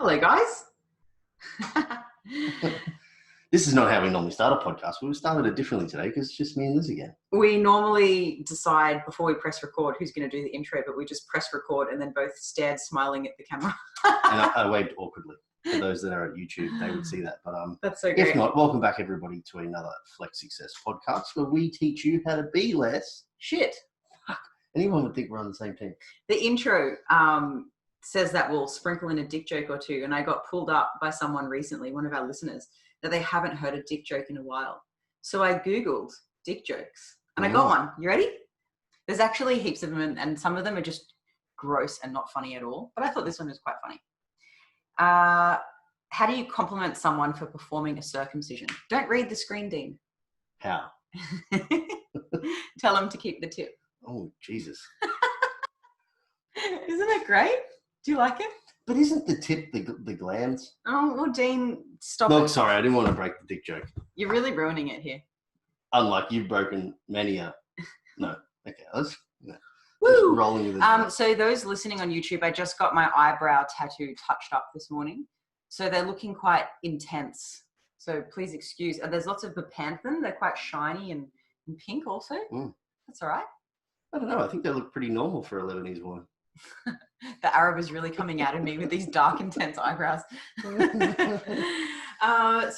Hello, guys. This is not how we normally start a podcast. We started it differently today because it's just me and Liz again. We normally decide before we press record who's going to do the intro, but we just press record and then both stared smiling at the camera. And I waved awkwardly. For those that are at YouTube, they would see that. But that's so great. If not, welcome back everybody to another Flex Success podcast where we teach you how to be less shit. Anyone would think we're on the same team. The intro says that we'll sprinkle in a dick joke or two, and I got pulled up by someone recently, one of our listeners, that they haven't heard a dick joke in a while. So I Googled dick jokes and I got one. You ready? There's actually heaps of them and some of them are just gross and not funny at all. But I thought this one was quite funny. How do you compliment someone for performing a circumcision? Don't read the screen, Dean. How? Tell them to keep the tip. Oh, Jesus. Isn't it great? Do you like it? But isn't the tip the glands? Oh, well, Dean, stop Look, it. sorry, I didn't want to break the dick joke. You're really ruining it here. Unlike you've broken many a... No. Okay, let's Woo! rolling with it. So those listening on YouTube, I just got my eyebrow tattoo touched up this morning. So they're looking quite intense. So please excuse. There's lots of bepanthen. They're quite shiny and pink also. That's all right. I don't know. I think they look pretty normal for a Lebanese woman. The Arab is really coming out of me with these dark, intense eyebrows. Dean. I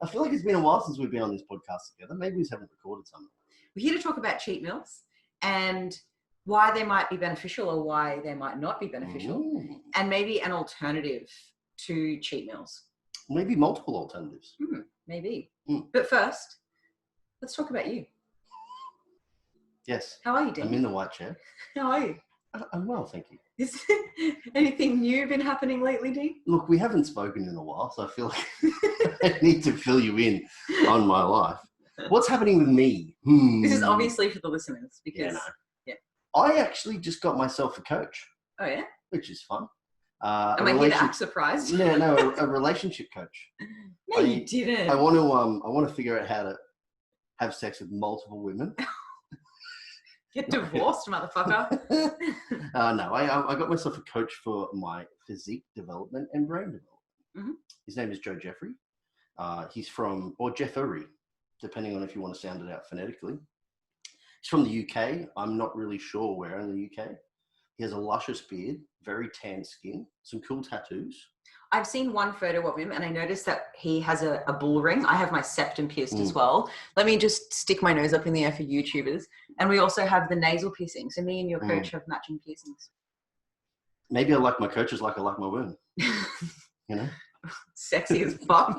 feel like it's been a while since we've been on this podcast together. Maybe we just haven't recorded something. We're here to talk about cheat meals and why they might be beneficial or why they might not be beneficial, and maybe an alternative to cheat meals. Maybe multiple alternatives. Maybe. But first, let's talk about you. Yes. How are you, Dean? I'm in the white chair. How are you? I'm well, thank you. Is anything new been happening lately, Dean? Look, we haven't spoken in a while, so I feel like I need to fill you in on my life. What's happening with me? This is obviously for the listeners because I actually just got myself a coach. Oh yeah? Which is fun. Am I here to act surprised? No, a relationship coach. No, you didn't. I want to figure out how to have sex with multiple women. Get divorced, motherfucker. No, I got myself a coach for my physique development and brain development. His name is Joe Jeffrey. He's from, or Jeffery, depending on if you want to sound it out phonetically. He's from the UK. I'm not really sure where in the UK. He has a luscious beard, very tan skin, some cool tattoos. I've seen one photo of him and I noticed that he has a bull ring. I have my septum pierced as well. Let me just stick my nose up in the air for YouTubers. And we also have the nasal piercing. So me and your coach have matching piercings. Maybe I like my coaches like I like my women. You know? Sexy as fuck.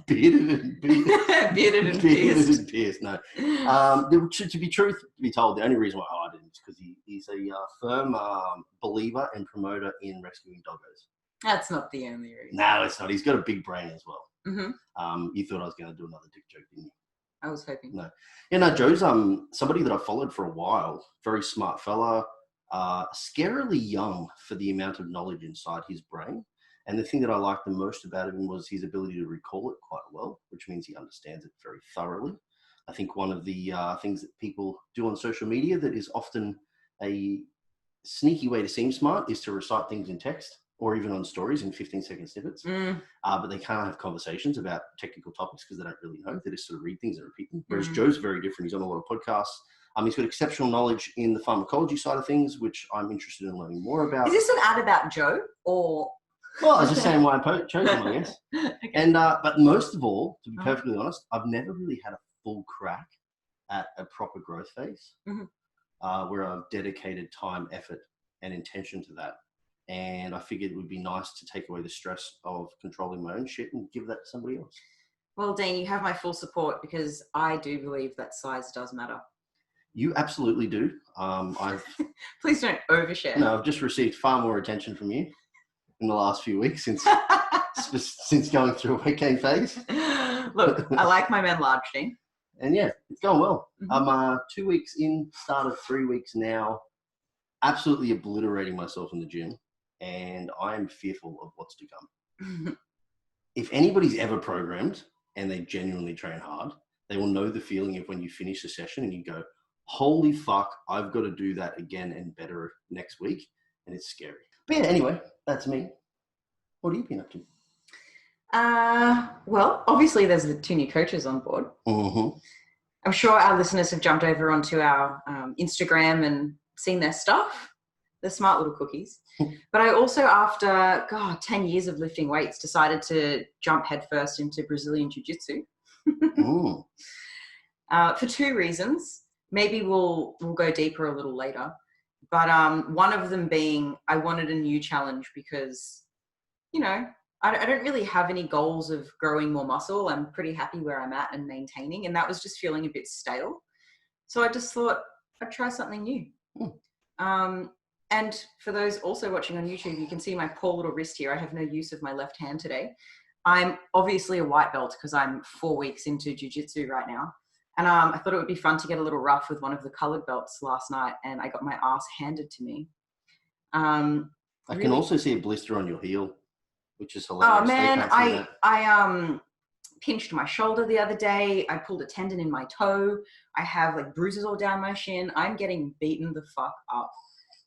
Bearded and pierced. No. To be told, the only reason why I hired him is because he's a firm believer and promoter in rescuing doggos. That's not the only reason. No, it's not. He's got a big brain as well. You thought I was going to do another dick joke, didn't you? I was hoping. No. Yeah, no, Joe's somebody that I followed for a while. Very smart fella. Scarily young for the amount of knowledge inside his brain. And the thing that I liked the most about him was his ability to recall it quite well, which means he understands it very thoroughly. I think one of the things that people do on social media that is often a sneaky way to seem smart is to recite things in text or even on stories in 15-second snippets. But they can't have conversations about technical topics because they don't really know. They just sort of read things and repeat them. Whereas Joe's very different. He's on a lot of podcasts. He's got exceptional knowledge in the pharmacology side of things, which I'm interested in learning more about. Is this an ad about Joe or... Well, I was just saying why I chose him, I guess. Okay. And but most of all, to be perfectly honest, I've never really had a full crack at a proper growth phase where I've dedicated time, effort, and intention to that. And I figured it would be nice to take away the stress of controlling my own shit and give that to somebody else. Well, Dean, you have my full support because I do believe that size does matter. You absolutely do. Please don't overshare. No, I've just received far more attention from you in the last few weeks since going through a weight gain phase. Look, I like my men large, Dean. And yeah, it's going well. I'm 2 weeks in, started 3 weeks now, absolutely obliterating myself in the gym, and I am fearful of what's to come. If anybody's ever programmed and they genuinely train hard, they will know the feeling of when you finish the session and you go, holy fuck, I've got to do that again and better next week. And it's scary. But yeah, anyway, that's me. What have you been up to? Well, obviously there's the 2 new coaches on board. Mm-hmm. I'm sure our listeners have jumped over onto our Instagram and seen their stuff. They're smart little cookies. But I also, after 10 years of lifting weights, decided to jump headfirst into Brazilian Jiu-Jitsu. For 2 reasons. Maybe we'll go deeper a little later. But one of them being I wanted a new challenge because, I don't really have any goals of growing more muscle. I'm pretty happy where I'm at and maintaining. And that was just feeling a bit stale. So I just thought I'd try something new. And for those also watching on YouTube, you can see my poor little wrist here. I have no use of my left hand today. I'm obviously a white belt because I'm 4 weeks into jiu-jitsu right now. And I thought it would be fun to get a little rough with one of the colored belts last night, and I got my ass handed to me. I can also see a blister on your heel, which is hilarious. Oh man, I pinched my shoulder the other day. I pulled a tendon in my toe. I have like bruises all down my shin. I'm getting beaten the fuck up,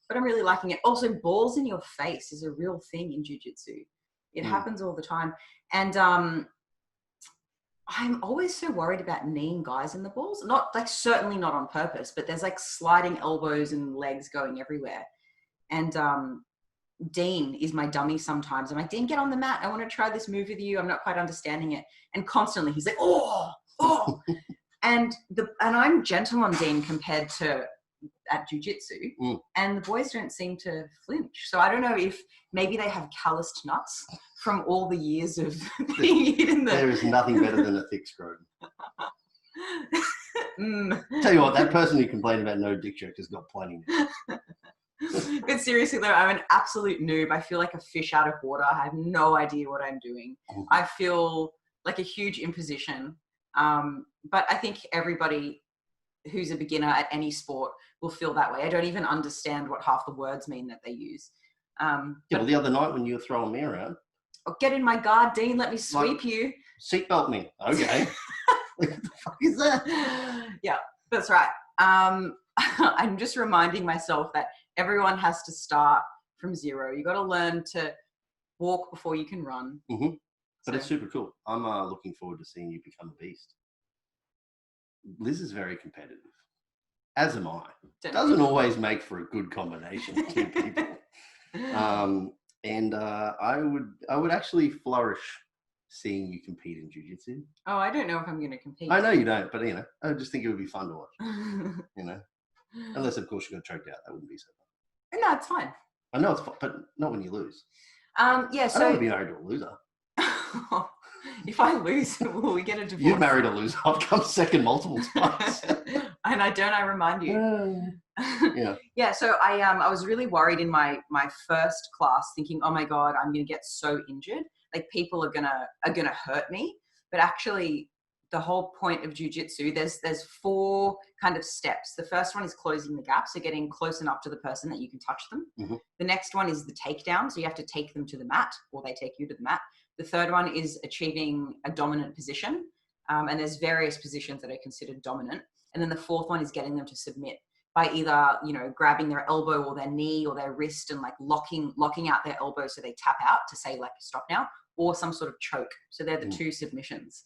but I'm really liking it. Also, balls in your face is a real thing in jiu-jitsu. It happens all the time. And I'm always so worried about kneeing guys in the balls. Not like, certainly not on purpose, but there's like sliding elbows and legs going everywhere. And Dean is my dummy sometimes. I'm like, Dean, get on the mat. I want to try this move with you. I'm not quite understanding it. And constantly he's like, oh. and I'm gentle on Dean compared to at jiu-jitsu, and the boys don't seem to flinch. So I don't know if maybe they have calloused nuts from all the years of being in the... There is nothing better than a thick scrotum. Tell you what, that person who complained about no dick joke has got plenty. But seriously though, I'm an absolute noob. I feel like a fish out of water. I have no idea what I'm doing. I feel like a huge imposition. But I think everybody who's a beginner at any sport will feel that way. I don't even understand what half the words mean that they use. Well, the other night when you were throwing me around. Oh, get in my guard, Dean. Let me sweep you. Seatbelt me. Okay. What the fuck is that? Yeah, that's right. I'm just reminding myself that everyone has to start from zero. You got to learn to walk before you can run. But it's super cool. I'm looking forward to seeing you become a beast. Liz is very competitive, as am I. Doesn't always make for a good combination of 2 people. And I would actually flourish seeing you compete in jiu-jitsu. Oh, I don't know if I'm going to compete. I know you don't, but I just think it would be fun to watch. Unless of course you got choked out, that wouldn't be so fun. No, it's fine. I know it's fun, but not when you lose. Yeah. So I don't want to be married to a loser. If I lose, will we get a divorce? You've married a loser. I've come second multiple times. And I remind you. Yeah. Yeah. So I was really worried in my first class, thinking, oh my God, I'm going to get so injured. Like people are gonna hurt me. But actually, the whole point of jiu-jitsu, there's 4 kind of steps. The first one is closing the gap, so getting close enough to the person that you can touch them. The next one is the takedown, so you have to take them to the mat, or they take you to the mat. The third one is achieving a dominant position, and there's various positions that are considered dominant. And then the fourth one is getting them to submit by either grabbing their elbow or their knee or their wrist and like locking out their elbow so they tap out to say like stop now, or some sort of choke. So they're the 2 submissions.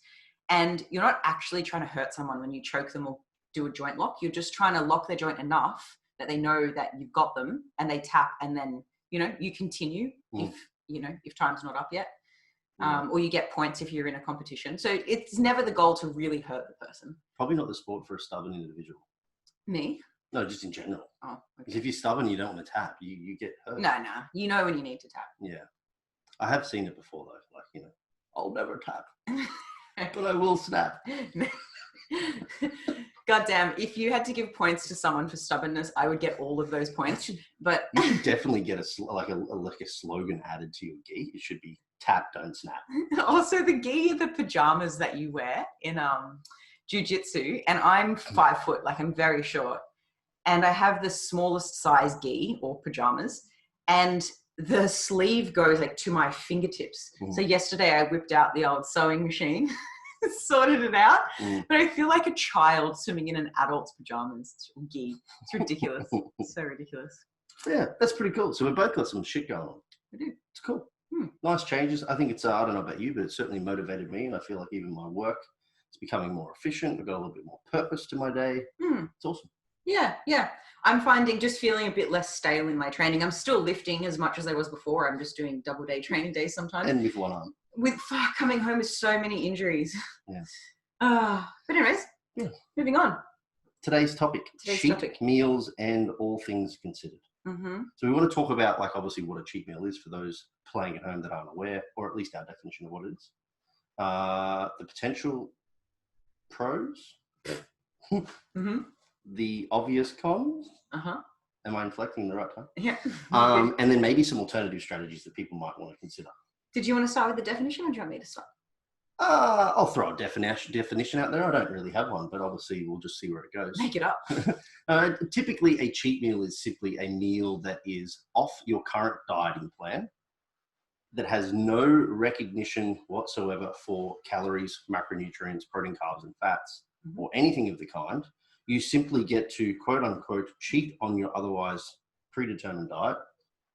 And you're not actually trying to hurt someone when you choke them or do a joint lock. You're just trying to lock their joint enough that they know that you've got them and they tap, and then, you continue if time's not up yet. Or you get points if you're in a competition. So it's never the goal to really hurt the person. Probably not the sport for a stubborn individual. Me? No, just in general. Oh, okay. Because if you're stubborn, you don't want to tap. You get hurt. No. You know when you need to tap. Yeah. I have seen it before though. Like, I'll never tap. But I will snap. God damn, if you had to give points to someone for stubbornness, I would get all of those points. But you should definitely get a slogan added to your gi. It should be tap, don't snap. Also, the gi are the pajamas that you wear in jiu-jitsu, and I'm 5 foot, like I'm very short, and I have the smallest size gi or pajamas, and the sleeve goes like to my fingertips. So yesterday I whipped out the old sewing machine, sorted it out, but I feel like a child swimming in an adult's pajamas. Gi. It's ridiculous. It's so ridiculous. Yeah, that's pretty cool. So we've both got some shit going on. We do. It's cool. Nice changes. I think it's, I don't know about you, but it certainly motivated me. And I feel like even my work is becoming more efficient. I've got a little bit more purpose to my day. It's awesome. Yeah. I'm finding just feeling a bit less stale in my training. I'm still lifting as much as I was before. I'm just doing double day training days sometimes. And with one arm. Coming home with so many injuries. Yeah. But anyways, moving on. Today's topic, cheat meals and all things considered. So we want to talk about, like, obviously what a cheat meal is for those playing at home that aren't aware, or at least our definition of what it is. The potential pros, the obvious cons. Am I inflecting the right time? Yeah. And then maybe some alternative strategies that people might want to consider. Did you want to start with the definition, or do you want me to start? I'll throw a definition out there. I don't really have one, but obviously we'll just see where it goes. Make it up. Typically, a cheat meal is simply a meal that is off your current dieting plan, that has no recognition whatsoever for calories, macronutrients, protein, carbs, and fats, or anything of the kind. You simply get to, quote unquote, cheat on your otherwise predetermined diet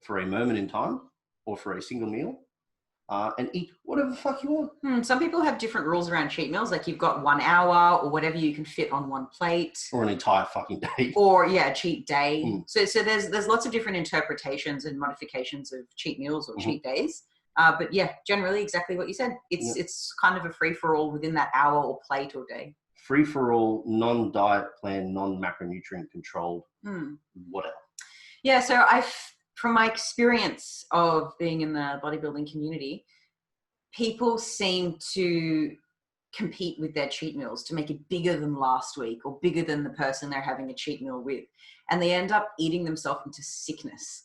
for a moment in time or for a single meal, and eat whatever the fuck you want. Some people have different rules around cheat meals. Like, you've got 1 hour or whatever you can fit on one plate. Or an entire fucking day. Or, cheat day. So there's lots of different interpretations and modifications of cheat meals or cheat days. But yeah, generally exactly what you said. It's kind of a free-for-all within that hour or plate or day. Free-for-all, non-diet plan, non-macronutrient controlled, whatever. Yeah, so from my experience of being in the bodybuilding community, people seem to compete with their cheat meals to make it bigger than last week or bigger than the person they're having a cheat meal with. And they end up eating themselves into sickness.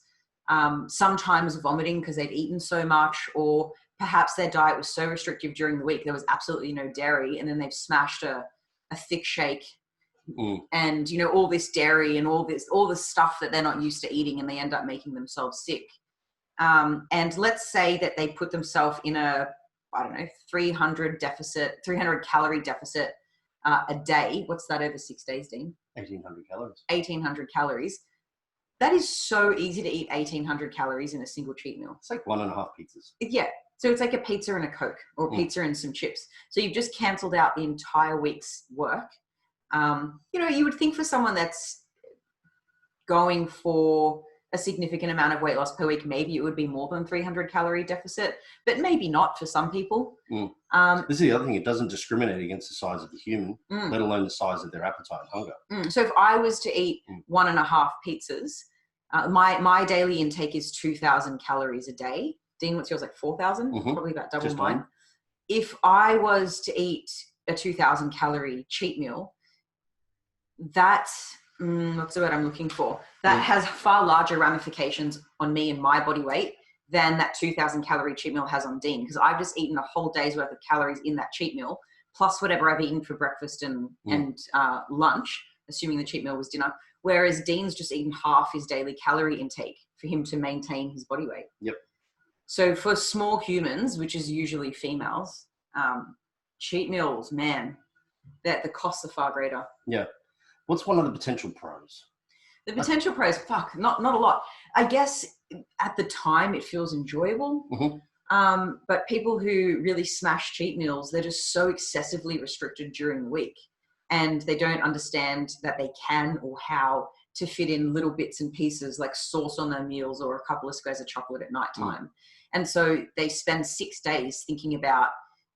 Sometimes vomiting because they've eaten so much, or perhaps their diet was so restrictive during the week there was absolutely no dairy, and then they've smashed a thick shake and all this dairy and all this stuff that they're not used to eating, and they end up making themselves sick. And let's say that they put themselves in a 300 calorie deficit a day. What's that over 6 days, Dean? 1,800 calories. 1,800 calories. That is so easy to eat 1,800 calories in a single cheat meal. It's like 1.5 pizzas. Yeah. So it's like a pizza and a Coke, or a pizza and some chips. So you've just cancelled out the entire week's work. You would think for someone that's going for a significant amount of weight loss per week, maybe it would be more than 300 calorie deficit, but maybe not for some people. This is the other thing. It doesn't discriminate against the size of the human, let alone the size of their appetite and hunger. So if I was to eat 1.5 pizzas, my daily intake is 2,000 calories a day. Dean, what's yours, like 4,000? Probably about double mine. If I was to eat a 2,000 calorie cheat meal, that's what's the word I'm looking for? That has far larger ramifications on me and my body weight than that 2,000 calorie cheat meal has on Dean, because I've just eaten a whole day's worth of calories in that cheat meal, plus whatever I've eaten for breakfast and lunch, assuming the cheat meal was dinner, whereas Dean's just eaten half his daily calorie intake for him to maintain his body weight. Yep. So for small humans, which is usually females, cheat meals, man, that the costs are far greater. Yeah. What's one of the potential pros? The potential pros, not a lot. I guess at the time it feels enjoyable. But people who really smash cheat meals, they're just so excessively restricted during the week, and they don't understand that they can or how to fit in little bits and pieces like sauce on their meals or a couple of squares of chocolate at nighttime. And so they spend 6 days thinking about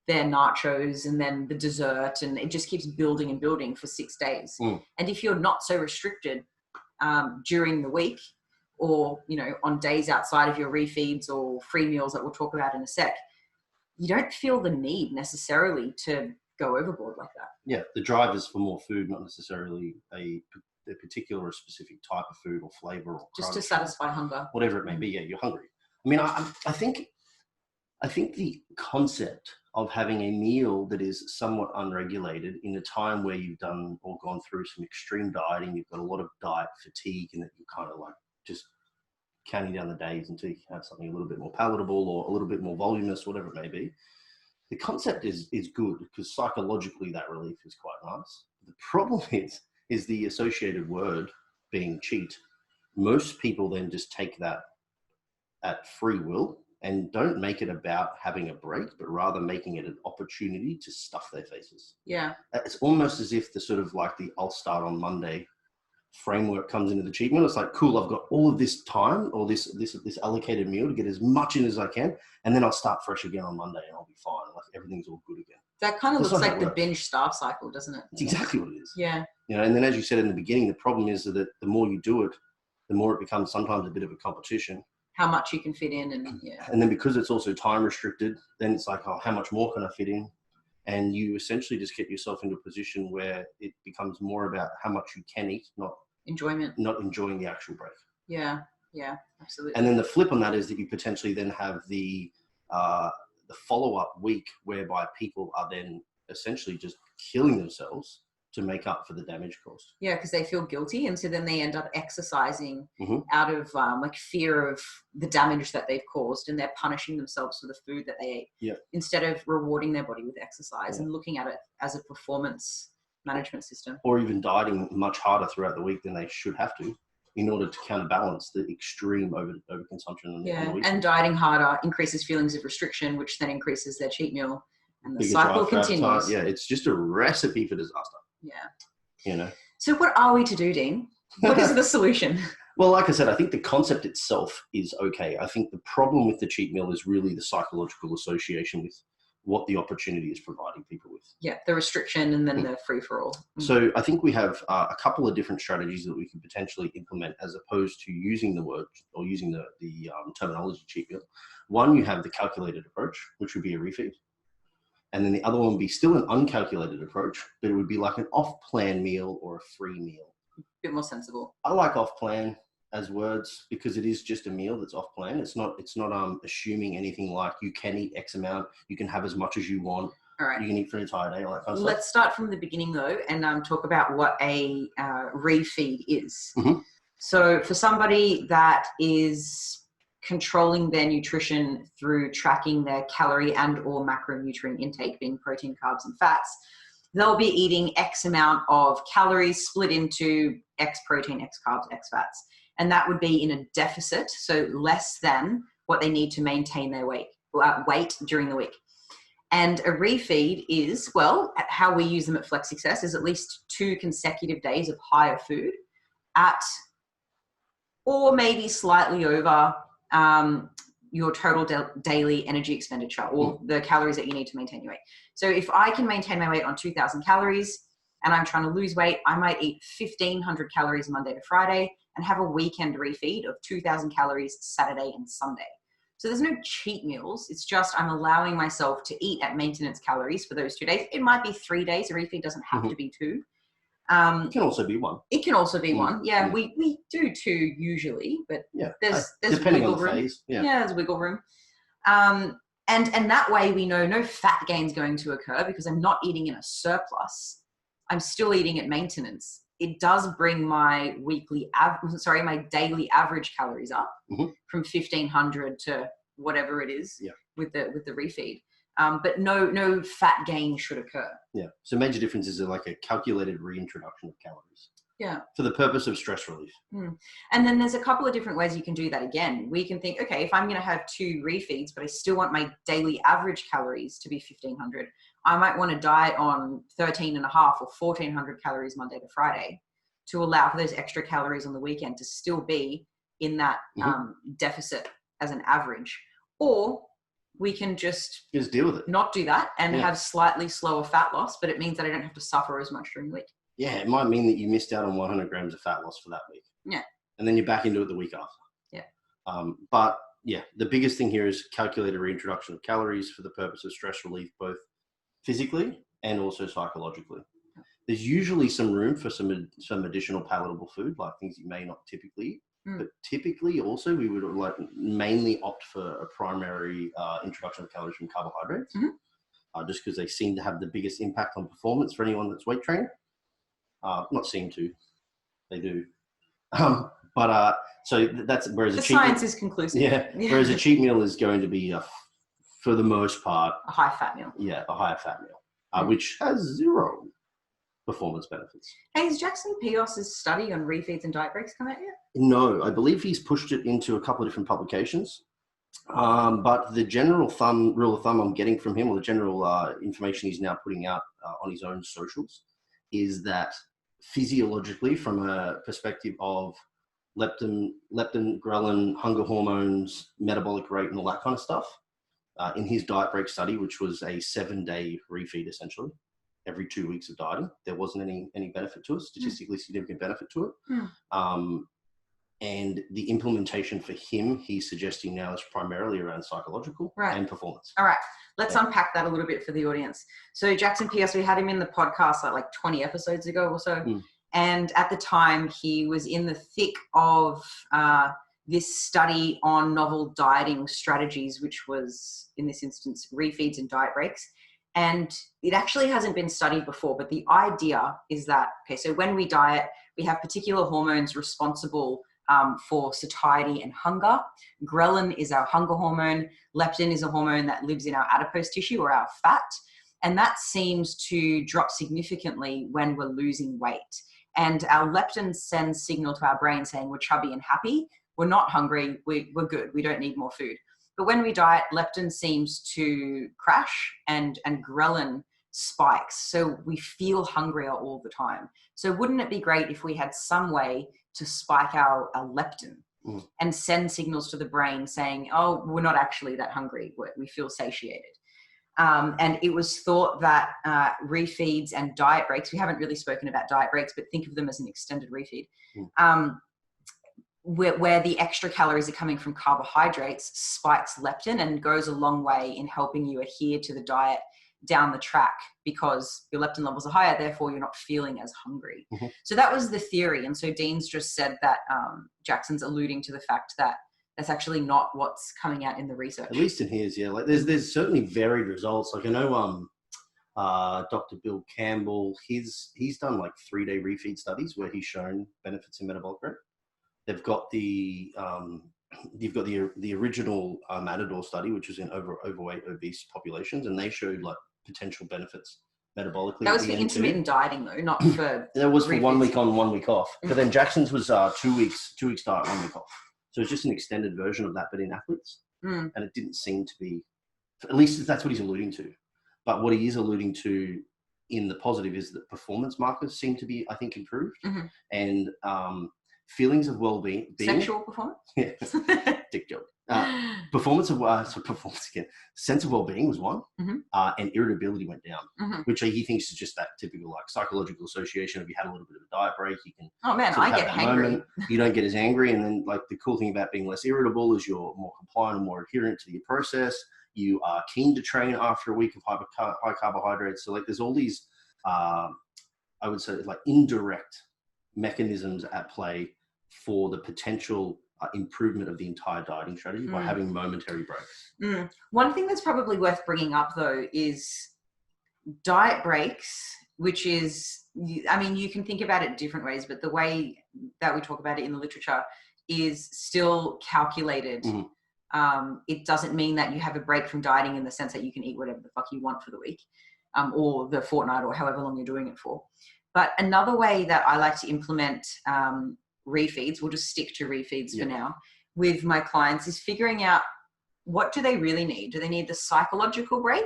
their nachos and then the dessert, and it just keeps building and building for 6 days. And if you're not so restricted during the week, or on days outside of your refeeds or free meals that we'll talk about in a sec, you don't feel the need necessarily to go overboard like that. Yeah, the drive is for more food, not necessarily a particular or specific type of food or flavor or just to satisfy hunger, whatever it may be. Yeah, you're hungry. I mean, I think the concept of having a meal that is somewhat unregulated in a time where you've done or gone through some extreme dieting, you've got a lot of diet fatigue, and that you're kind of like just counting down the days until you can have something a little bit more palatable or a little bit more voluminous, whatever it may be. The concept is good, because psychologically that relief is quite nice. The problem is the associated word being cheat. Most people then just take that at free will and don't make it about having a break, but rather making it an opportunity to stuff their faces. Yeah. It's almost as if the sort of like the I'll start on Monday framework comes into the cheat meal. It's like, cool, I've got all of this time or this allocated meal to get as much in as I can, and then I'll start fresh again on Monday and I'll be fine. Like everything's all good again. That kind of looks like the binge starve cycle, doesn't it? It's exactly what it is. Yeah. You know, and then as you said in the beginning, the problem is that the more you do it, the more it becomes sometimes a bit of a competition. How much you can fit in, and yeah. And then because it's also time restricted, then it's like, oh, how much more can I fit in? And you essentially just get yourself into a position where it becomes more about how much you can eat, not enjoying the actual break. Yeah, absolutely. And then the flip on that is that you potentially then have the follow-up week whereby people are then essentially just killing themselves to make up for the damage caused. Yeah, because they feel guilty, and so then they end up exercising Mm-hmm. out of like fear of the damage that they've caused, and they're punishing themselves for the food that they ate. Yeah. Instead of rewarding their body with exercise and looking at it as a performance management system. Or even dieting much harder throughout the week than they should have to, in order to counterbalance the extreme overconsumption on the week. And dieting harder increases feelings of restriction, which then increases their cheat meal, and the Bigger cycle drive for continues. appetite. Yeah, it's just a recipe for disaster. Yeah. You know. So what are we to do, Dean? What is the solution? Well, like I said, I think the concept itself is okay. I think the problem with the cheat meal is really the psychological association with what the opportunity is providing people with. Yeah, the restriction and then the free-for-all. So I think we have a couple of different strategies that we can potentially implement as opposed to using the word or using the terminology cheat meal. One, you have the calculated approach, which would be a refeed. And then the other one would be still an uncalculated approach, but it would be like an off-plan meal or a free meal. A bit more sensible. I like off-plan as words because it is just a meal that's off-plan. It's not assuming anything like you can eat X amount, you can have as much as you want, all right, you can eat for an entire day, all that kind of stuff. Let's start from the beginning though, and talk about what a refeed is. Mm-hmm. So for somebody that is controlling their nutrition through tracking their calorie and or macronutrient intake, being protein, carbs, and fats, they'll be eating X amount of calories split into X protein, X carbs, X fats. And that would be in a deficit, so less than what they need to maintain their weight during the week. And a refeed is, well, how we use them at Flex Success is at least 2 consecutive days of higher food at, or maybe slightly over your total daily energy expenditure, or the calories that you need to maintain your weight. So if I can maintain my weight on 2,000 calories and I'm trying to lose weight, I might eat 1,500 calories Monday to Friday and have a weekend refeed of 2,000 calories Saturday and Sunday. So there's no cheat meals. It's just I'm allowing myself to eat at maintenance calories for those 2 days. It might be 3 days. A refeed doesn't have to be 2. It can also be 1. It can also be 1. Yeah, we do 2 usually, but there's depending wiggle on the room. phase. Yeah, there's wiggle room. And that way we know no fat gain's going to occur because I'm not eating in a surplus. I'm still eating at maintenance. It does bring my my daily average calories up from 1,500 to whatever it is with the refeed. But no fat gain should occur. Yeah. So major differences are like a calculated reintroduction of calories. Yeah. For the purpose of stress relief. And then there's a couple of different ways you can do that. Again, we can think, okay, if I'm going to have 2 refeeds, but I still want my daily average calories to be 1,500, I might want to diet on 13.5 or 1,400 calories Monday to Friday to allow for those extra calories on the weekend to still be in that deficit as an average. Or we can just deal with it, not do that, and have slightly slower fat loss, but it means that I don't have to suffer as much during the week. Yeah, it might mean that you missed out on 100 grams of fat loss for that week. Yeah. And then you're back into it the week after. Yeah. But yeah, the biggest thing here is calculated reintroduction of calories for the purpose of stress relief, both physically and also psychologically. There's usually some room for some additional palatable food, like things you may not typically eat. But typically also we would like mainly opt for a primary introduction of calories from carbohydrates, just because they seem to have the biggest impact on performance for anyone that's weight training. Not seem to, they do. So that's whereas the science is conclusive. Yeah. Whereas a cheat meal is going to be for the most part a high fat meal. Yeah, a higher fat meal, which has 0 performance benefits. Hey, has Jackson Pios's study on refeeds and diet breaks come out yet? No, I believe he's pushed it into a couple of different publications. But the general rule of thumb I'm getting from him, or the general information he's now putting out on his own socials, is that physiologically, from a perspective of leptin, ghrelin, hunger hormones, metabolic rate, and all that kind of stuff, in his diet break study, which was a 7-day refeed essentially, every 2 weeks of dieting, there wasn't any benefit to it, statistically significant benefit to it. And the implementation for him, he's suggesting now, is primarily around psychological and performance. All right. Let's unpack that a little bit for the audience. So Jackson Pierce, we had him in the podcast like 20 episodes ago or so. And at the time, he was in the thick of this study on novel dieting strategies, which was, in this instance, refeeds and diet breaks. And it actually hasn't been studied before, but the idea is that, okay, so when we diet, we have particular hormones responsible for satiety and hunger. Ghrelin is our hunger hormone. Leptin is a hormone that lives in our adipose tissue or our fat. And that seems to drop significantly when we're losing weight. And our leptin sends signal to our brain saying we're chubby and happy. We're not hungry. We're good. We don't need more food. But when we diet, leptin seems to crash and ghrelin spikes. So we feel hungrier all the time. So wouldn't it be great if we had some way to spike our leptin and send signals to the brain saying, oh, we're not actually that hungry. We feel satiated. And it was thought that refeeds and diet breaks, we haven't really spoken about diet breaks, but think of them as an extended refeed, where the extra calories are coming from carbohydrates, spikes leptin and goes a long way in helping you adhere to the diet down the track, because your leptin levels are higher, therefore you're not feeling as hungry. So that was the theory. And so Dean's just said that Jackson's alluding to the fact that that's actually not what's coming out in the research. At least in his, yeah. Like there's certainly varied results. Like I know Dr. Bill Campbell, he's done like 3-day refeed studies where he's shown benefits in metabolic rate. They've got you've got the original Matador study, which was in overweight, obese populations, and they showed like potential benefits metabolically. That was for intermittent dieting though, not for that was for refeeds. 1 week on, 1 week off. But then Jackson's was 2 weeks diet, 1 week off. So it's just an extended version of that, but in athletes. And it didn't seem to be, at least that's what he's alluding to. But what he is alluding to in the positive is that performance markers seem to be, I think, improved. And feelings of well-being. Sexual performance? Yeah. Dick joke. Performance again. Sense of well-being was one, and irritability went down, which he thinks is just that typical like psychological association of you had a little bit of a diet break, you can. Oh man, I get angry. You don't get as angry, and then like the cool thing about being less irritable is you're more compliant and more adherent to your process. You are keen to train after a week of high carbohydrates. So like there's all these, I would say like indirect mechanisms at play for the potential improvement of the entire dieting strategy by having momentary breaks. One thing that's probably worth bringing up though is diet breaks, which is, I mean, you can think about it different ways, but the way that we talk about it in the literature is still calculated. It doesn't mean that you have a break from dieting in the sense that you can eat whatever the fuck you want for the week or the fortnight or however long you're doing it for. But another way that I like to implement refeeds, we'll just stick to refeeds for now, with my clients is figuring out what do they really need? Do they need the psychological break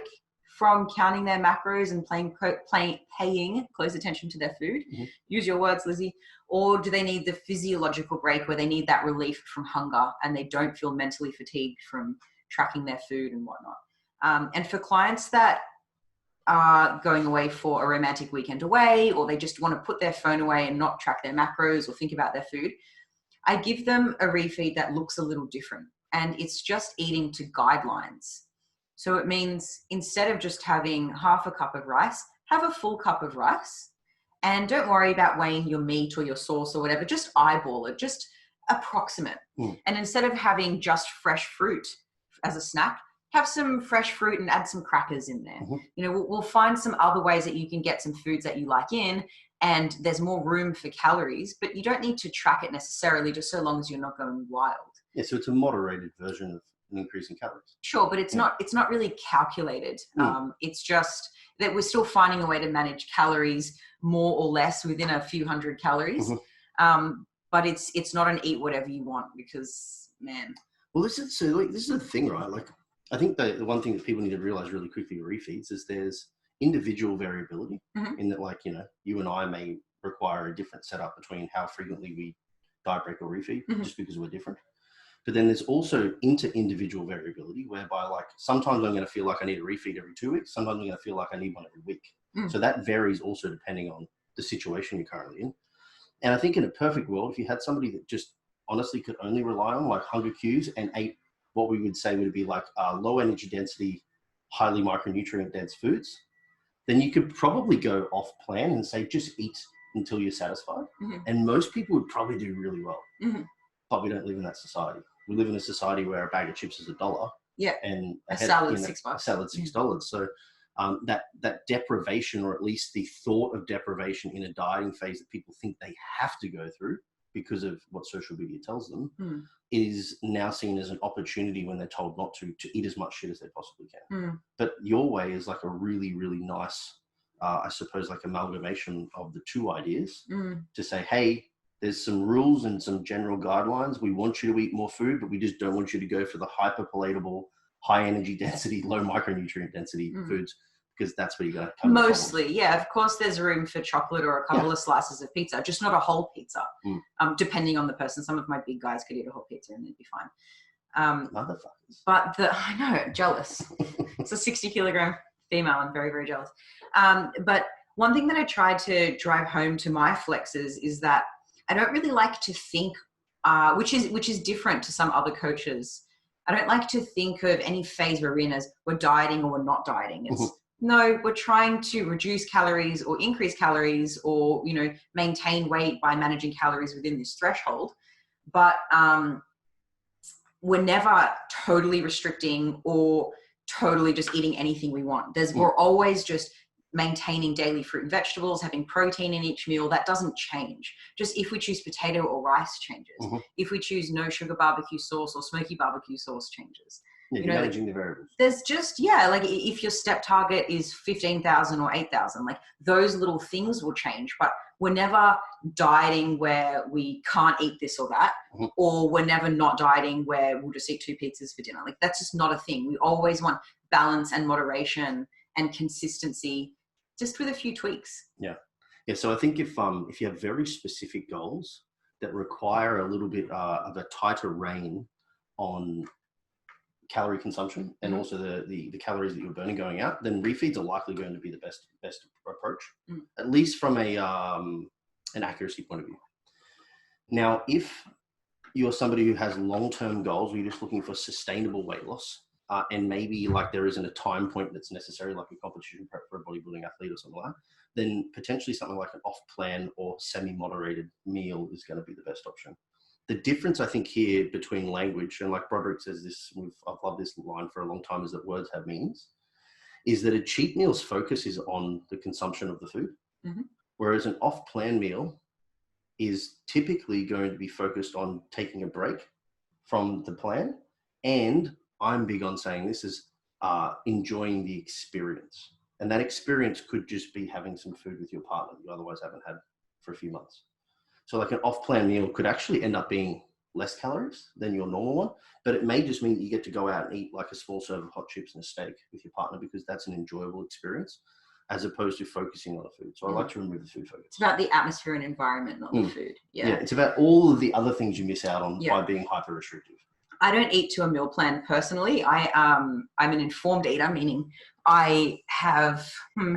from counting their macros and paying close attention to their food? Use your words, Lizzie. Or do they need the physiological break where they need that relief from hunger and they don't feel mentally fatigued from tracking their food and whatnot? And for clients that are going away for a romantic weekend away, or they just want to put their phone away and not track their macros or think about their food, I give them a refeed that looks a little different, and it's just eating to guidelines. So it means instead of just having half a cup of rice, have a full cup of rice, and don't worry about weighing your meat or your sauce or whatever, just eyeball it, just approximate. And instead of having just fresh fruit as a snack, have some fresh fruit and add some crackers in there. You know, we'll find some other ways that you can get some foods that you like in, and there's more room for calories, but you don't need to track it necessarily, just so long as you're not going wild. Yeah, so it's a moderated version of an increase in calories. Sure, but it's not really calculated. It's just that we're still finding a way to manage calories more or less within a few hundred calories. But it's not an eat whatever you want, because man. Well, this is the thing, right? Like, I think the one thing that people need to realize really quickly with refeeds is there's individual variability in that, like, you and I may require a different setup between how frequently we diet break or refeed just because we're different. But then there's also inter-individual variability whereby, like, sometimes I'm going to feel like I need a refeed every 2 weeks. Sometimes I'm going to feel like I need one every week. So that varies also depending on the situation you're currently in. And I think in a perfect world, if you had somebody that just honestly could only rely on like hunger cues and ate what we would say would be like low energy density, highly micronutrient dense foods, then you could probably go off plan and say, just eat until you're satisfied. And most people would probably do really well. But we don't live in that society. We live in a society where a bag of chips is $1. Yeah. And a salad $6. A salad $6. So that deprivation, or at least the thought of deprivation in a dieting phase that people think they have to go through because of what social media tells them, is now seen as an opportunity when they're told not to eat as much shit as they possibly can. But your way is like a really, really nice, I suppose, like amalgamation of the two ideas to say, hey, there's some rules and some general guidelines. We want you to eat more food, but we just don't want you to go for the hyperpalatable, high energy density, low micronutrient density foods, because that's where you're going to come. Mostly, yeah. Of course, there's room for chocolate or a couple of slices of pizza, just not a whole pizza. Depending on the person. Some of my big guys could eat a whole pizza and they'd be fine. Motherfuckers. But I know, jealous. It's a 60-kilogram female. I'm very, very jealous. But one thing that I try to drive home to my flexes is that I don't really like to think, which is different to some other coaches. I don't like to think of any phase we're in as we're dieting or we're not dieting. It's no, we're trying to reduce calories or increase calories or, maintain weight by managing calories within this threshold. But we're never totally restricting or totally just eating anything we want. We're always just maintaining daily fruit and vegetables, having protein in each meal. That doesn't change. Just if we choose potato or rice changes. If we choose no sugar barbecue sauce or smoky barbecue sauce changes. Yeah, managing the variables. There's just, like if your step target is 15,000 or 8,000, like those little things will change, but we're never dieting where we can't eat this or that, or we're never not dieting where we'll just eat 2 pizzas for dinner. Like that's just not a thing. We always want balance and moderation and consistency, just with a few tweaks. Yeah. So I think if you have very specific goals that require a little bit of a tighter rein on calorie consumption and also the calories that you're burning going out, then refeeds are likely going to be the best approach, at least from an accuracy point of view. Now, if you're somebody who has long-term goals, or you're just looking for sustainable weight loss, and maybe like there isn't a time point that's necessary, like a competition prep for a bodybuilding athlete or something like that, then potentially something like an off-plan or semi-moderated meal is going to be the best option. The difference, I think, here between language, and like Broderick says this, I've loved this line for a long time, is that words have meanings, is that a cheat meal's focus is on the consumption of the food, whereas an off-plan meal is typically going to be focused on taking a break from the plan. And I'm big on saying this is enjoying the experience. And that experience could just be having some food with your partner you otherwise haven't had for a few months. So like an off-plan meal could actually end up being less calories than your normal one, but it may just mean that you get to go out and eat like a small serve of hot chips and a steak with your partner because that's an enjoyable experience as opposed to focusing on the food. So I like to remove the food focus. It's about the atmosphere and environment, not the food. Yeah, it's about all of the other things you miss out on by being hyper restrictive. I don't eat to a meal plan personally. I'm an informed eater, meaning I have,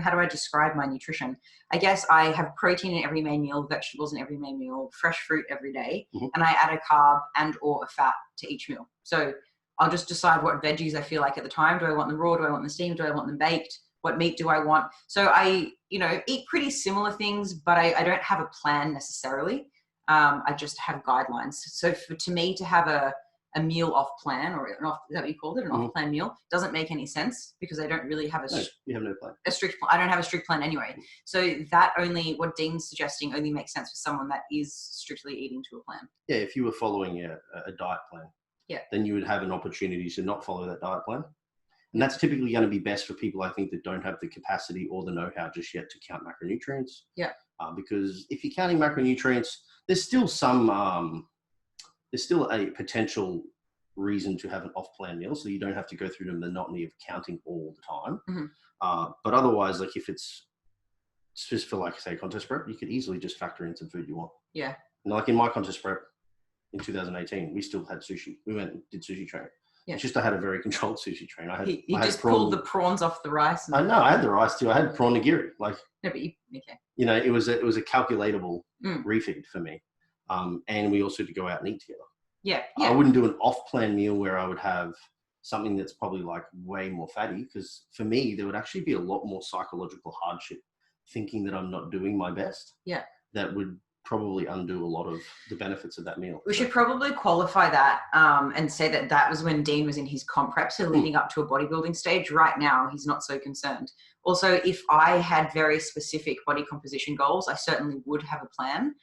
how do I describe my nutrition? I guess I have protein in every main meal, vegetables in every main meal, fresh fruit every day, and I add a carb and or a fat to each meal. So I'll just decide what veggies I feel like at the time. Do I want them raw? Do I want them steamed? Do I want them baked? What meat do I want? So I, eat pretty similar things, but I don't have a plan necessarily. I just have guidelines. So to me to have a meal off plan, or is that what you called it? An off plan meal doesn't make any sense because I don't really have you have no plan. A strict plan. I don't have a strict plan anyway. So that what Dean's suggesting only makes sense for someone that is strictly eating to a plan. Yeah. If you were following a diet plan, then you would have an opportunity to not follow that diet plan. And that's typically going to be best for people, I think, that don't have the capacity or the know-how just yet to count macronutrients. Yeah. Because if you're counting macronutrients, there's still a potential reason to have an off-plan meal, so you don't have to go through the monotony of counting all the time. Mm-hmm. But otherwise, like if it's just for like say contest prep, you could easily just factor in some food you want. Yeah. And like in my contest prep in 2018, we still had sushi. We went and did sushi training. Yeah. It's just I had a very controlled sushi train. I You had just prawn, pulled the prawns off the rice. I know I had the rice too. I had prawn nigiri. Like No, but okay. You know, it was a calculatable Mm. refeed for me. And we also had to go out and eat together. Yeah. I wouldn't do an off-plan meal where I would have something that's probably like way more fatty, because for me, there would actually be a lot more psychological hardship thinking that I'm not doing my best. Yeah. That would probably undo a lot of the benefits of that meal. We should probably qualify that and say that was when Dean was in his comp prep, so leading up to a bodybuilding stage. Right now, he's not so concerned. Also, if I had very specific body composition goals, I certainly would have a plan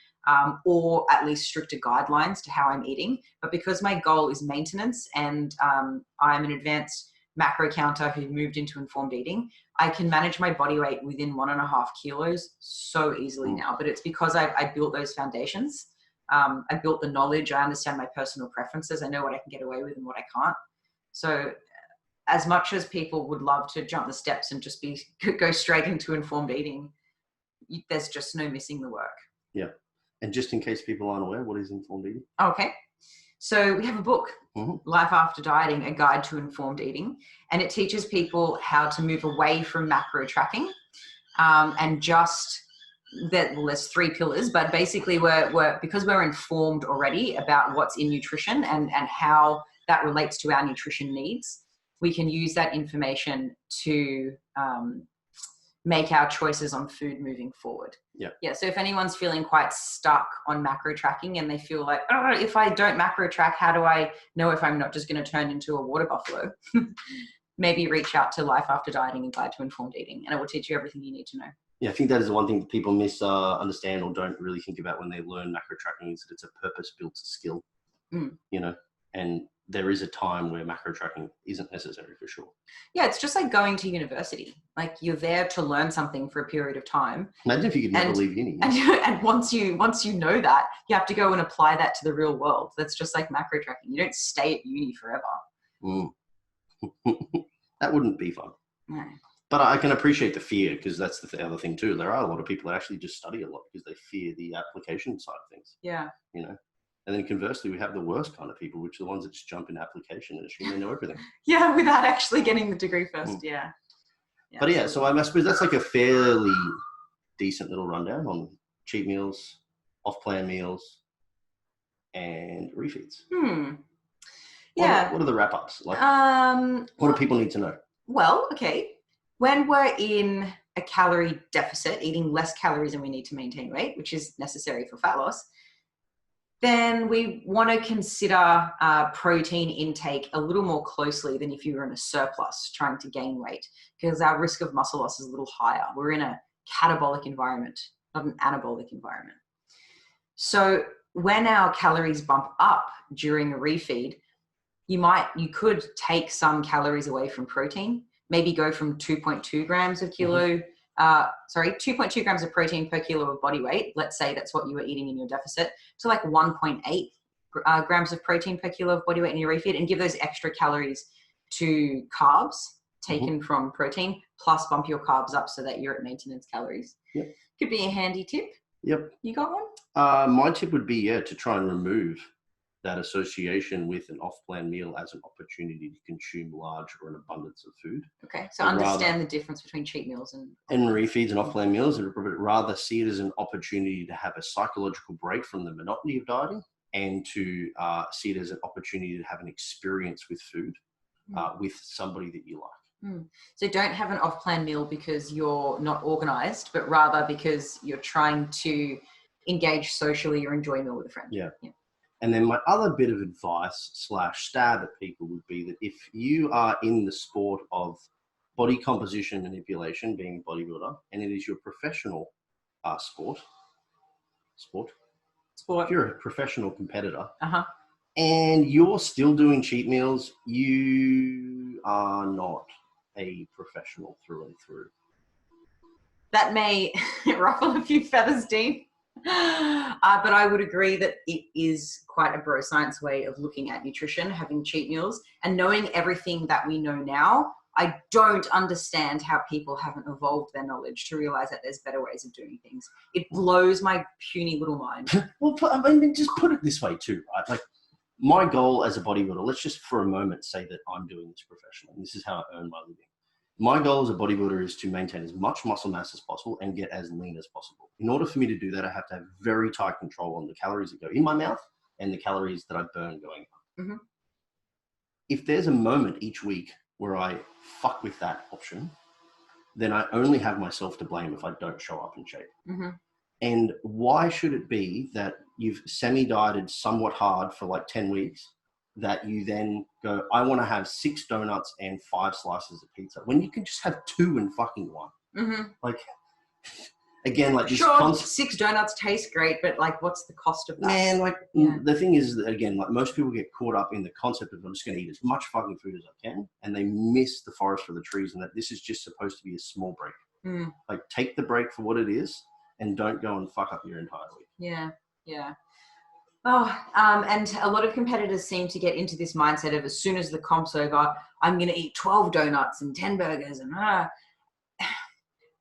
or at least stricter guidelines to how I'm eating. But because my goal is maintenance and I'm an advanced macro counter who moved into informed eating, I can manage my body weight within 1.5 kilos so easily now. But it's because I built those foundations. I built the knowledge. I understand my personal preferences. I know what I can get away with and what I can't. So as much as people would love to jump the steps and just go straight into informed eating, there's just no missing the work. Yeah. And just in case people aren't aware, what is informed eating? Okay. So we have a book, Life After Dieting, A Guide to Informed Eating, and it teaches people how to move away from macro tracking and just that. Well, there's 3 pillars, but basically because we're informed already about what's in nutrition and how that relates to our nutrition needs, we can use that information to make our choices on food moving forward. Yeah. So if anyone's feeling quite stuck on macro tracking and they feel like, oh, if I don't macro track, how do I know if I'm not just going to turn into a water buffalo? Maybe reach out to Life After Dieting, A Guide to Informed Eating, and it will teach you everything you need to know. Yeah, I think that is the one thing that people misunderstand or don't really think about when they learn macro tracking, is that it's a purpose-built skill. You know, and there is a time where macro tracking isn't necessary for sure. Yeah, it's just like going to university. Like you're there to learn something for a period of time. Imagine if you could never leave uni. And once you know that, you have to go and apply that to the real world. That's just like macro tracking. You don't stay at uni forever. That wouldn't be fun. No. But I can appreciate the fear, because that's the other thing too. There are a lot of people that actually just study a lot because they fear the application side of things. Yeah. You know. And then conversely, we have the worst kind of people, which are the ones that just jump in application and assume they know everything. Yeah, without actually getting the degree first. Yeah. But yeah, so I suppose that's like a fairly decent little rundown on cheat meals, off-plan meals, and refeeds. Yeah. What are the wrap-ups? Like, what do people need to know? Well, okay. When we're in a calorie deficit, eating less calories than we need to maintain weight, which is necessary for fat loss, then we want to consider protein intake a little more closely than if you were in a surplus trying to gain weight, because our risk of muscle loss is a little higher. We're in a catabolic environment, not an anabolic environment. So when our calories bump up during a refeed, you could take some calories away from protein, maybe go from 2.2 grams of kilo 2.2 grams of protein per kilo of body weight, let's say that's what you were eating in your deficit, to like 1.8 grams of protein per kilo of body weight in your refeed, and give those extra calories to carbs taken from protein, plus bump your carbs up so that you're at maintenance calories. Yep. Could be a handy tip. Yep. You got one? My tip would be, to try and remove that association with an off-plan meal as an opportunity to consume large or an abundance of food. Okay, so understand the difference between cheat meals and refeeds and off-plan meals, and rather see it as an opportunity to have a psychological break from the monotony of dieting, and to see it as an opportunity to have an experience with food with somebody that you like. So don't have an off-plan meal because you're not organized, but rather because you're trying to engage socially or enjoy a meal with a friend. Yeah. And then my other bit of advice / stab at people would be that if you are in the sport of body composition manipulation, being a bodybuilder, and it is your professional sport, if you're a professional competitor, and you're still doing cheat meals, you are not a professional through and through. That may ruffle a few feathers, Dean. But I would agree that it is quite a bro science way of looking at nutrition, having cheat meals and knowing everything that we know now. I don't understand how people haven't evolved their knowledge to realize that there's better ways of doing things. It blows my puny little mind. Well, I mean, just put it this way too, right? Like my goal as a bodybuilder, let's just for a moment say that I'm doing this professionally. And this is how I earn my living. My goal as a bodybuilder is to maintain as much muscle mass as possible and get as lean as possible. In order for me to do that, I have to have very tight control on the calories that go in my mouth and the calories that I burn going up. Mm-hmm. If there's a moment each week where I fuck with that option, then I only have myself to blame if I don't show up in shape. Mm-hmm. And why should it be that you've semi-dieted somewhat hard for like 10 weeks that you then go, I want to have 6 donuts and 5 slices of pizza when you can just have 2 and fucking 1. Mm-hmm. Like, again, like this sure, 6 donuts taste great, but like, what's the cost of that? Man, like the thing is that, again, like most people get caught up in the concept of I'm just going to eat as much fucking food as I can, and they miss the forest for the trees, and that this is just supposed to be a small break. Mm. Like, take the break for what it is, and don't go and fuck up your entire week. Yeah, yeah. Oh, and a lot of competitors seem to get into this mindset of as soon as the comp's over, I'm going to eat 12 donuts and 10 burgers and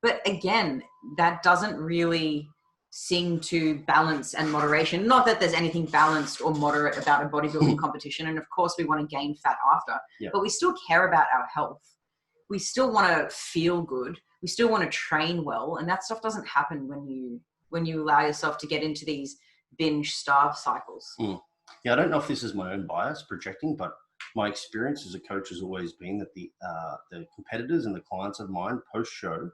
But again, that doesn't really seem to balance and moderation. Not that there's anything balanced or moderate about a bodybuilding competition. And of course we want to gain fat after, but we still care about our health. We still want to feel good. We still want to train well. And that stuff doesn't happen when you allow yourself to get into these binge starve cycles. Yeah, I don't know if this is my own bias projecting, but my experience as a coach has always been that the competitors and the clients of mine post-show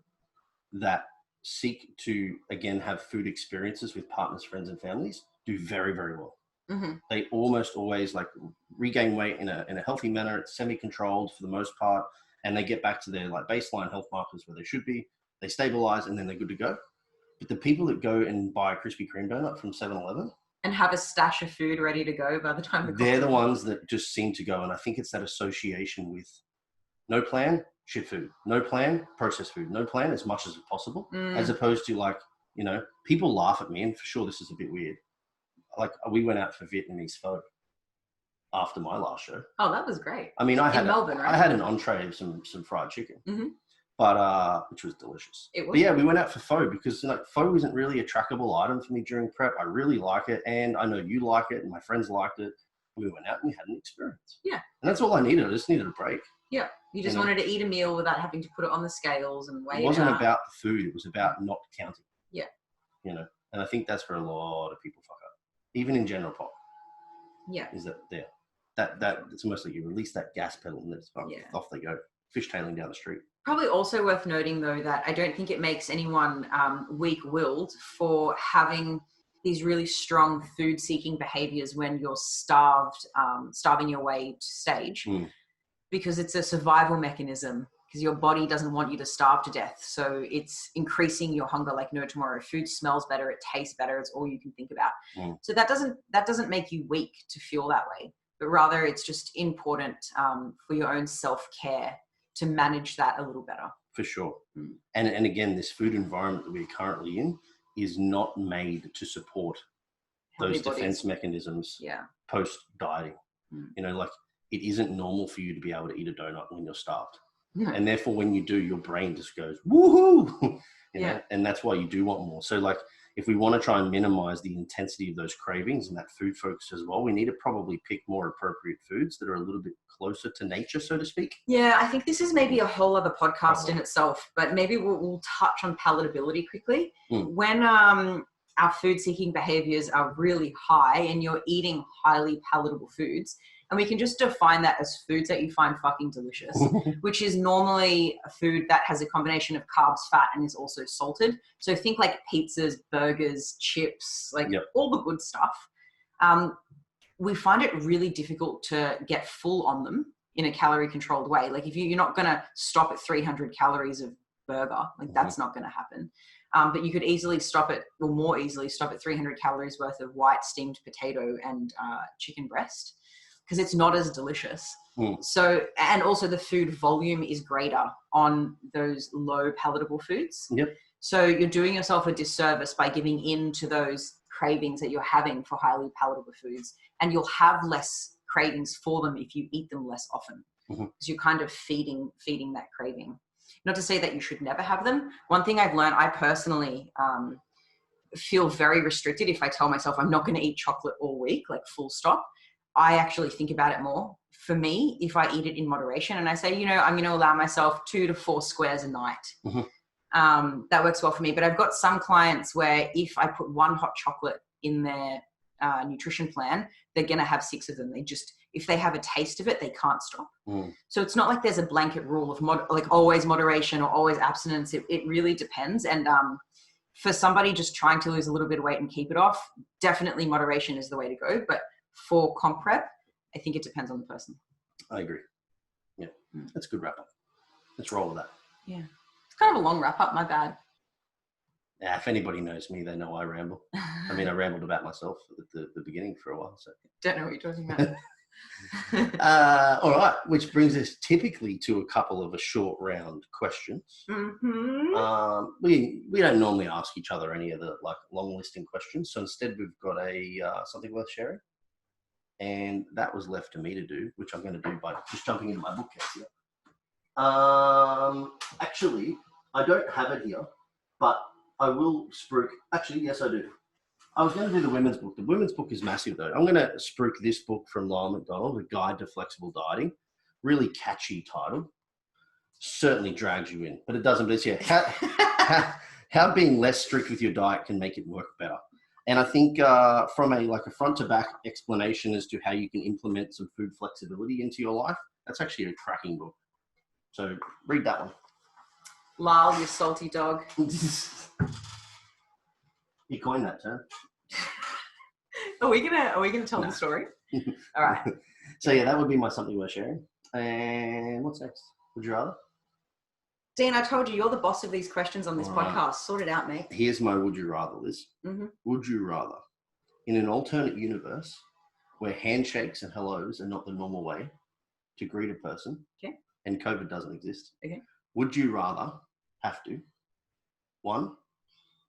that seek to, again, have food experiences with partners, friends, and families do very, very well. Mm-hmm. They almost always like regain weight in a healthy manner. It's semi-controlled for the most part, and they get back to their like baseline health markers where they should be. They stabilize, and then they're good to go. But the people that go and buy a Krispy Kreme donut from 7-Eleven and have a stash of food ready to go by the time they're the ones that just seem to go. And I think it's that association with no plan, shit food, no plan, processed food, no plan as much as possible, as opposed to like, you know, people laugh at me, and for sure this is a bit weird. Like we went out for Vietnamese pho after my last show. Oh, that was great. I mean, I had Melbourne, right? I had an entree of some fried chicken. Mm-hmm. But which was delicious. It was. But yeah, we went out for pho because like pho isn't really a trackable item for me during prep. I really like it, and I know you like it, and my friends liked it. We went out and we had an experience. Yeah, and that's all I needed. I just needed a break. Yeah, you just wanted to eat a meal without having to put it on the scales and weigh it. It wasn't about the food; it was about not counting. Yeah, you know, and I think that's where a lot of people fuck up, even in general pop. Yeah, is that there? That it's almost like you release that gas pedal and it's off they go, fishtailing down the street. Probably also worth noting, though, that I don't think it makes anyone weak-willed for having these really strong food-seeking behaviors when you're starving your way to stage, because it's a survival mechanism, because your body doesn't want you to starve to death. So it's increasing your hunger like no tomorrow. Food smells better, it tastes better, it's all you can think about. So that doesn't make you weak to feel that way, but rather it's just important for your own self-care to manage that a little better. For sure. And again, this food environment that we're currently in is not made to support those defense mechanisms post-dieting. You know, like it isn't normal for you to be able to eat a donut when you're starved. And therefore, when you do, your brain just goes, woohoo! you know, and that's why you do want more. So like, if we want to try and minimize the intensity of those cravings and that food focus as well, we need to probably pick more appropriate foods that are a little bit closer to nature, so to speak. Yeah, I think this is maybe a whole other podcast in itself, but maybe we'll touch on palatability quickly. When our food-seeking behaviors are really high and you're eating highly palatable foods, and we can just define that as foods that you find fucking delicious, which is normally a food that has a combination of carbs, fat, and is also salted. So think like pizzas, burgers, chips, like all the good stuff. We find it really difficult to get full on them in a calorie controlled way. Like if you're not going to stop at 300 calories of burger, like that's not going to happen. But you could easily stop at 300 calories worth of white steamed potato and chicken breast, because it's not as delicious. So, and also the food volume is greater on those low palatable foods. So you're doing yourself a disservice by giving in to those cravings that you're having for highly palatable foods, and you'll have less cravings for them if you eat them less often, because you're kind of feeding that craving. Not to say that you should never have them. One thing I've learned, I personally feel very restricted if I tell myself I'm not going to eat chocolate all week, like full stop. I actually think about it more. For me, if I eat it in moderation and I say, I'm going to allow myself 2 to 4 squares a night, that works well for me. But I've got some clients where if I put 1 hot chocolate in their nutrition plan, they're going to have 6 of them. If they have a taste of it, they can't stop. So it's not like there's a blanket rule of like always moderation or always abstinence. It really depends. And for somebody just trying to lose a little bit of weight and keep it off, definitely moderation is the way to go. But for comp prep, I think it depends on the person. I agree. Yeah, that's a good wrap up. Let's roll with that. Yeah. It's kind of a long wrap up, my bad. Yeah, if anybody knows me, they know I ramble. I mean, I rambled about myself at the beginning for a while. So don't know what you're talking about. All right, which brings us typically to a couple of short round questions. We don't normally ask each other any of the long listing questions, so instead we've got something worth sharing, and that was left to me to do, which I'm going to do by just jumping into my bookcase here. Actually, I don't have it here, but I will spruik. Actually, yes, I do. I was going to do the women's book. The women's book is massive, though. I'm going to spruik this book from Lyle McDonald, A Guide to Flexible Dieting. Really catchy title. Certainly drags you in, but it doesn't. But it's, how being less strict with your diet can make it work better. And I think from a front to back explanation as to how you can implement some food flexibility into your life, that's actually a cracking book. So read that one. Lyle, you salty dog. You coined that term. Are we gonna tell the story? All right. So yeah, that would be my something worth sharing. And what's next? Would you rather? Dean, I told you you're the boss of these questions on this podcast. Sort it out, mate. Here's my would you rather, Liz. Would you rather, in an alternate universe where handshakes and hellos are not the normal way to greet a person, and COVID doesn't exist, would you rather have to, 1,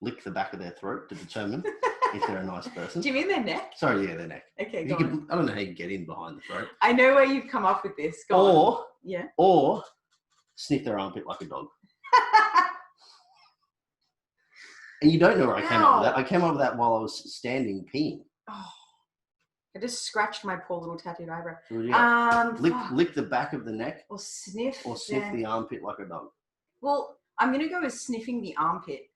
lick the back of their throat to determine if they're a nice person? Do you mean their neck? Sorry, yeah, their neck. Okay, I don't know how you get in behind the throat. I know where you've come up with this. Go on. Or sniff their armpit like a dog. And you don't know where I came up with that. I came up with that while I was standing peeing. Oh, I just scratched my poor little tattooed eyebrow. Lick the back of the neck. Or sniff the armpit like a dog. Well, I'm going to go with sniffing the armpit,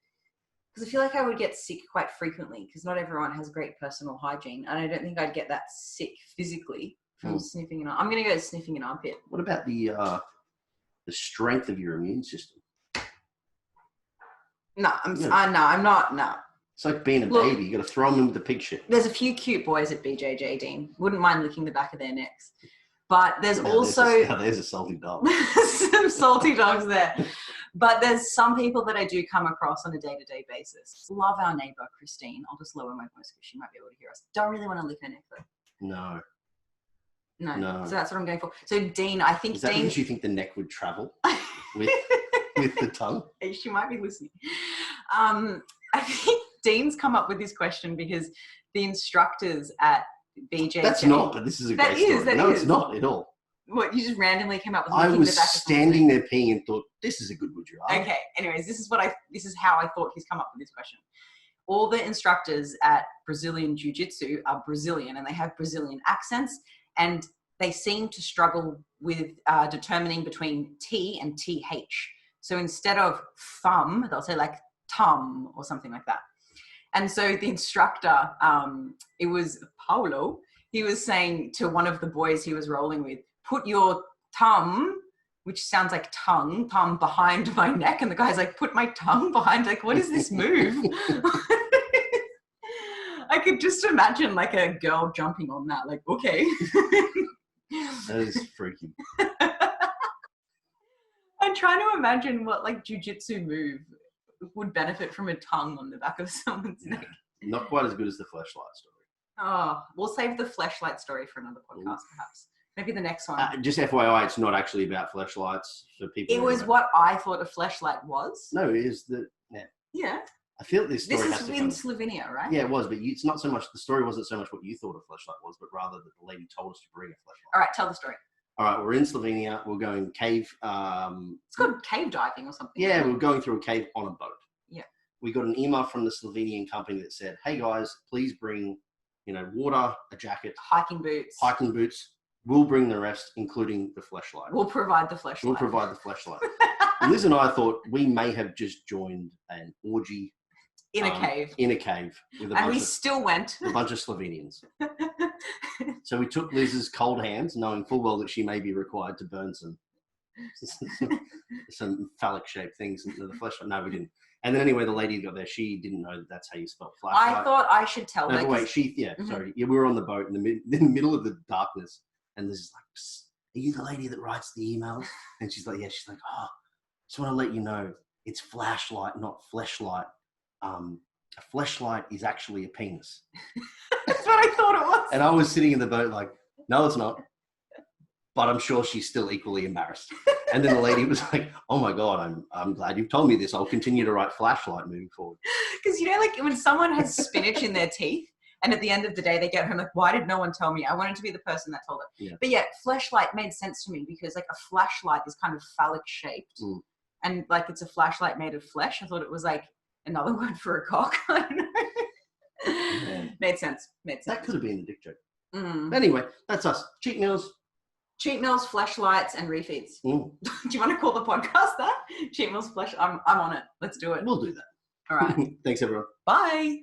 because I feel like I would get sick quite frequently, because not everyone has great personal hygiene, and I don't think I'd get that sick physically from sniffing an armpit. I'm going to go sniffing an armpit. What about the strength of your immune system? No, I'm not. No. It's like being a baby. You got to throw them in with the pig shit. There's a few cute boys at BJJ, Dean. Wouldn't mind licking the back of their necks. But there's also... There's a salty dog. Some salty dogs there. But there's some people that I do come across on a day-to-day basis. Love our neighbour, Christine. I'll just lower my voice because she might be able to hear us. Don't really want to lick her neck, though. No. So that's what I'm going for. So, Dean, I think... Is that because you think the neck would travel with the tongue? She might be listening. I think Dean's come up with this question because the instructors at BJJ... That's not, but this is a great story. No, it's not at all. What, you just randomly came up with... I was standing there peeing and thought, this is a good would you rather. Okay, anyways, this is how I thought he's come up with this question. All the instructors at Brazilian Jiu-Jitsu are Brazilian, and they have Brazilian accents, and they seem to struggle with determining between T and TH. So instead of thumb, they'll say like tum or something like that. And so the instructor, it was Paulo, he was saying to one of the boys he was rolling with, put your thumb, which sounds like thumb behind my neck. And the guy's like, put my tongue behind, like, what is this move? I could just imagine like a girl jumping on that, like, okay. That is freaky. I'm trying to imagine what like jiu-jitsu move would benefit from a tongue on the back of someone's neck. Not quite as good as the fleshlight story. Oh, we'll save the fleshlight story for another podcast, perhaps. Maybe the next one. Just FYI, it's not actually about fleshlights for people. It was what I thought a fleshlight was. No, it is the... Yeah. Yeah. I feel like this story This has is to in come. Slovenia, right? Yeah, it was, but it's not so much. The story wasn't so much what you thought a fleshlight was, but rather that the lady told us to bring a fleshlight. All right, tell the story. All right, we're in Slovenia. We're going cave. It's called cave diving or something. Yeah, right? we're going through a cave on a boat. Yeah. We got an email from the Slovenian company that said, "Hey guys, please bring, water, a jacket, Hiking boots. We'll bring the rest, including the fleshlight. We'll provide the fleshlight. We'll provide the fleshlight." And Liz and I thought we may have just joined an orgy in a cave. In a cave with a and bunch we still went. a bunch of Slovenians. So we took Liz's cold hands, knowing full well that she may be required to burn some phallic-shaped things into the fleshlight. No, we didn't. And then anyway, the lady got there. She didn't know that that's how you spell flashlight. I thought I should tell her. No, wait, sorry. Yeah, we were on the boat in the middle of the darkness, and Liz is like, "Psst, are you the lady that writes the emails?" And she's like, "Yeah." She's like, "Oh, just want to let you know, it's flashlight, not fleshlight. A fleshlight is actually a penis." That's what I thought it was. And I was sitting in the boat like, "No, it's not." But I'm sure she's still equally embarrassed. And then the lady was like, "Oh my God, I'm glad you've told me this. I'll continue to write flashlight moving forward." Because, like when someone has spinach in their teeth and at the end of the day they get home like, why did no one tell me? I wanted to be the person that told it. Yeah. But yeah, fleshlight made sense to me because like a flashlight is kind of phallic shaped. And like it's a flashlight made of flesh. I thought it was like another word for a cock. I don't know. Yeah. Made sense. That could have been a dick joke. Anyway, that's us. Cheat meals, fleshlights, and refeeds. Do you want to call the podcast that? Cheat meals, I'm on it. Let's do it. We'll do that. All right. Thanks, everyone. Bye.